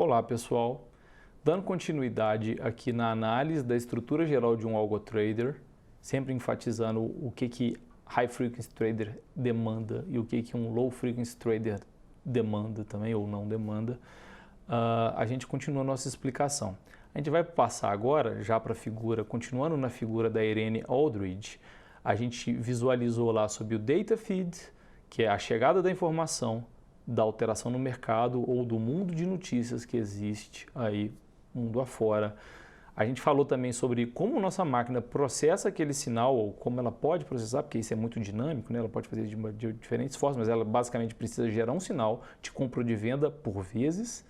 Olá pessoal, dando continuidade aqui na análise da estrutura geral de um algo trader, sempre enfatizando o que High Frequency Trader demanda e o que um Low Frequency Trader demanda também ou não demanda, a gente continua a nossa explicação. A gente vai passar agora já para a figura, continuando na figura da Irene Aldridge, a gente visualizou lá sobre o Data Feed, que é a chegada da informação, da alteração no mercado ou do mundo de notícias que existe aí, mundo afora. A gente falou também sobre como nossa máquina processa aquele sinal, ou como ela pode processar, porque isso é muito dinâmico, né? Ela pode fazer de diferentes formas, mas ela basicamente precisa gerar um sinal de compra ou de venda por vezes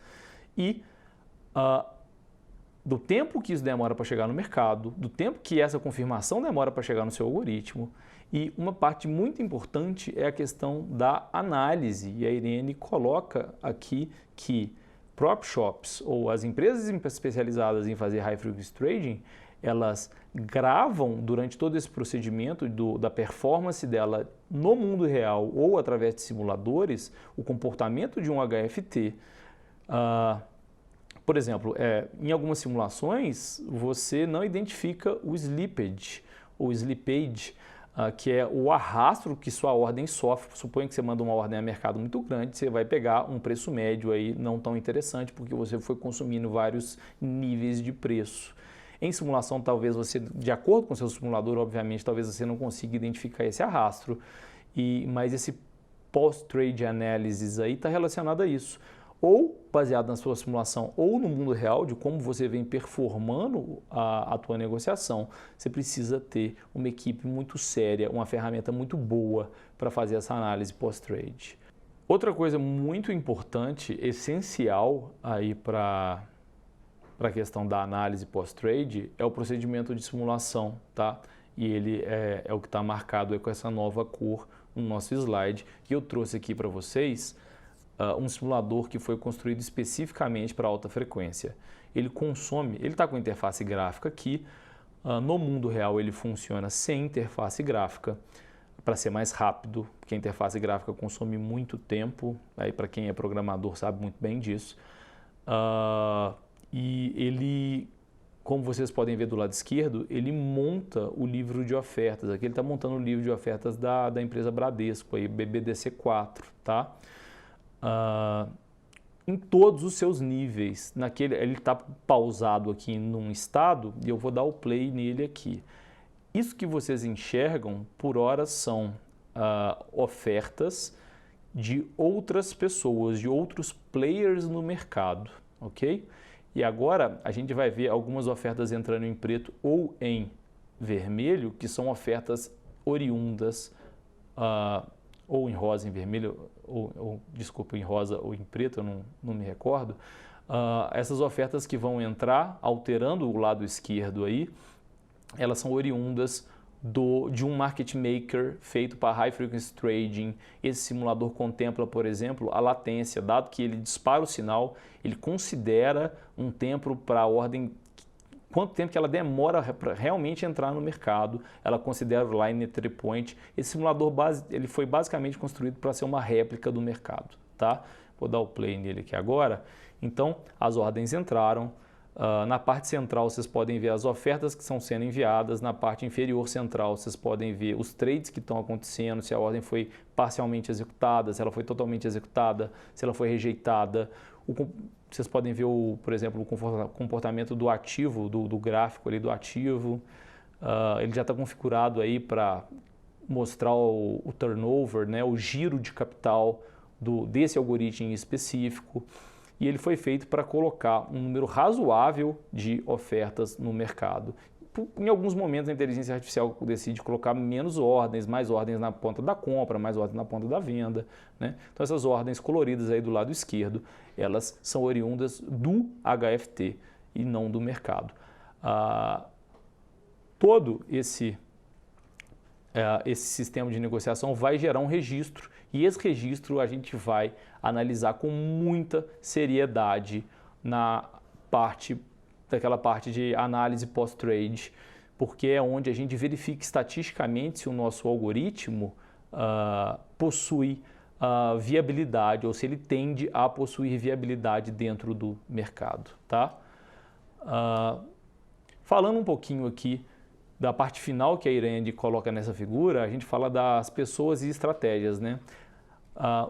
e do tempo que isso demora para chegar no mercado, do tempo que essa confirmação demora para chegar no seu algoritmo. E uma parte muito importante é a questão da análise, e a Irene coloca aqui que prop shops ou as empresas especializadas em fazer high frequency trading, elas gravam durante todo esse procedimento da performance dela no mundo real ou através de simuladores o comportamento de um HFT. Por exemplo, em algumas simulações você não identifica o slippage ou slippage, que é o arrasto que sua ordem sofre. Suponha que você manda uma ordem a mercado muito grande, você vai pegar um preço médio aí não tão interessante porque você foi consumindo vários níveis de preço. Em simulação, talvez você, de acordo com o seu simulador, obviamente, talvez você não consiga identificar esse arrasto, mas esse post-trade analysis aí está relacionado a isso. Ou baseado na sua simulação ou no mundo real, de como você vem performando a tua negociação, você precisa ter uma equipe muito séria, uma ferramenta muito boa para fazer essa análise pós-trade. Outra coisa muito importante, essencial aí para a questão da análise pós-trade é o procedimento de simulação, tá? E ele é o que está marcado aí com essa nova cor no nosso slide, que eu trouxe aqui para vocês. Um simulador que foi construído especificamente para alta frequência. Ele está com interface gráfica aqui, no mundo real ele funciona sem interface gráfica, para ser mais rápido, porque a interface gráfica consome muito tempo, aí para quem é programador sabe muito bem disso. E ele, como vocês podem ver do lado esquerdo, ele monta o livro de ofertas. Aqui ele está montando o livro de ofertas da empresa Bradesco, aí, BBDC4, tá? Em todos os seus níveis. Ele está pausado aqui num estado e eu vou dar o play nele aqui. Isso que vocês enxergam por hora são ofertas de outras pessoas, de outros players no mercado, ok? E agora a gente vai ver algumas ofertas entrando em preto ou em vermelho, que são ofertas oriundas ou em rosa, em vermelho, desculpa, em rosa ou em preto, eu não me recordo. Essas ofertas que vão entrar, alterando o lado esquerdo aí, elas são oriundas de um market maker feito para high frequency trading. Esse simulador contempla, por exemplo, a latência, dado que ele dispara o sinal, ele considera um tempo para a ordem, quanto tempo que ela demora para realmente entrar no mercado, ela considera o line entry point. Esse simulador ele foi basicamente construído para ser uma réplica do mercado, tá? Vou dar o play nele aqui agora. Então, as ordens entraram. Na parte central vocês podem ver as ofertas que estão sendo enviadas, na parte inferior central vocês podem ver os trades que estão acontecendo, se a ordem foi parcialmente executada, se ela foi totalmente executada, se ela foi rejeitada. Vocês podem ver, por exemplo, o comportamento do ativo, do gráfico ali do ativo. Ele já está configurado aí para mostrar o turnover, né, o giro de capital desse algoritmo em específico. E ele foi feito para colocar um número razoável de ofertas no mercado. Em alguns momentos a inteligência artificial decide colocar menos ordens, mais ordens na ponta da compra, mais ordens na ponta da venda, né? Então essas ordens coloridas aí do lado esquerdo, elas são oriundas do HFT e não do mercado. Todo esse sistema de negociação vai gerar um registro e esse registro a gente vai analisar com muita seriedade daquela parte de análise pós-trade, porque é onde a gente verifica estatisticamente se o nosso algoritmo possui viabilidade ou se ele tende a possuir viabilidade dentro do mercado, tá? Falando um pouquinho aqui da parte final que a Irene coloca nessa figura, a gente fala das pessoas e estratégias, né?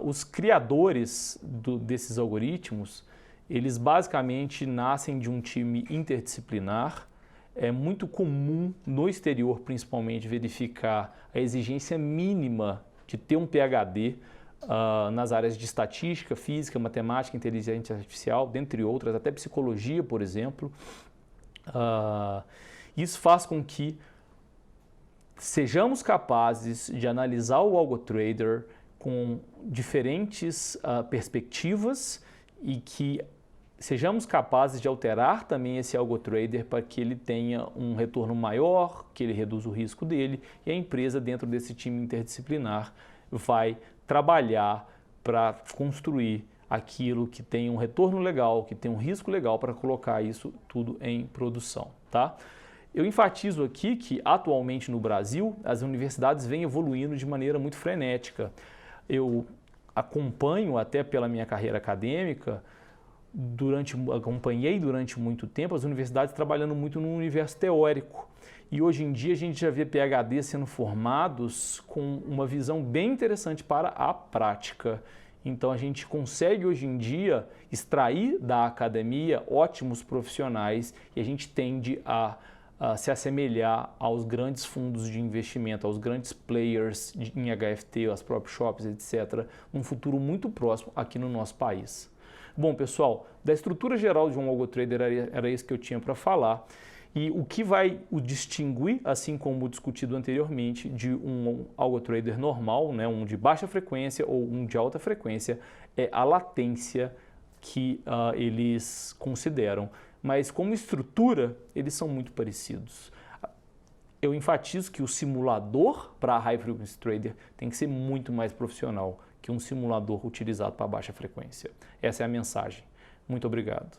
Os criadores desses algoritmos, eles basicamente nascem de um time interdisciplinar. É muito comum no exterior, principalmente, verificar a exigência mínima de ter um PhD nas áreas de estatística, física, matemática, inteligência artificial, dentre outras, até psicologia, por exemplo. Isso faz com que sejamos capazes de analisar o AlgoTrader com diferentes perspectivas e que sejamos capazes de alterar também esse AlgoTrader para que ele tenha um retorno maior, que ele reduza o risco dele, e a empresa, dentro desse time interdisciplinar, vai trabalhar para construir aquilo que tem um retorno legal, que tem um risco legal para colocar isso tudo em produção, tá? Eu enfatizo aqui que, atualmente no Brasil, as universidades vêm evoluindo de maneira muito frenética. Eu acompanho, até pela minha carreira acadêmica, acompanhei durante muito tempo as universidades trabalhando muito no universo teórico. E hoje em dia a gente já vê PhDs sendo formados com uma visão bem interessante para a prática. Então a gente consegue hoje em dia extrair da academia ótimos profissionais e a gente tende a se assemelhar aos grandes fundos de investimento, aos grandes players em HFT, as prop shops, etc., num futuro muito próximo aqui no nosso país. Bom, pessoal, da estrutura geral de um AlgoTrader era isso que eu tinha para falar. E o que vai o distinguir, assim como discutido anteriormente, de um AlgoTrader normal, né, um de baixa frequência ou um de alta frequência, é a latência que eles consideram. Mas como estrutura, eles são muito parecidos. Eu enfatizo que o simulador para High Frequency Trader tem que ser muito mais profissional que um simulador utilizado para baixa frequência. Essa é a mensagem. Muito obrigado.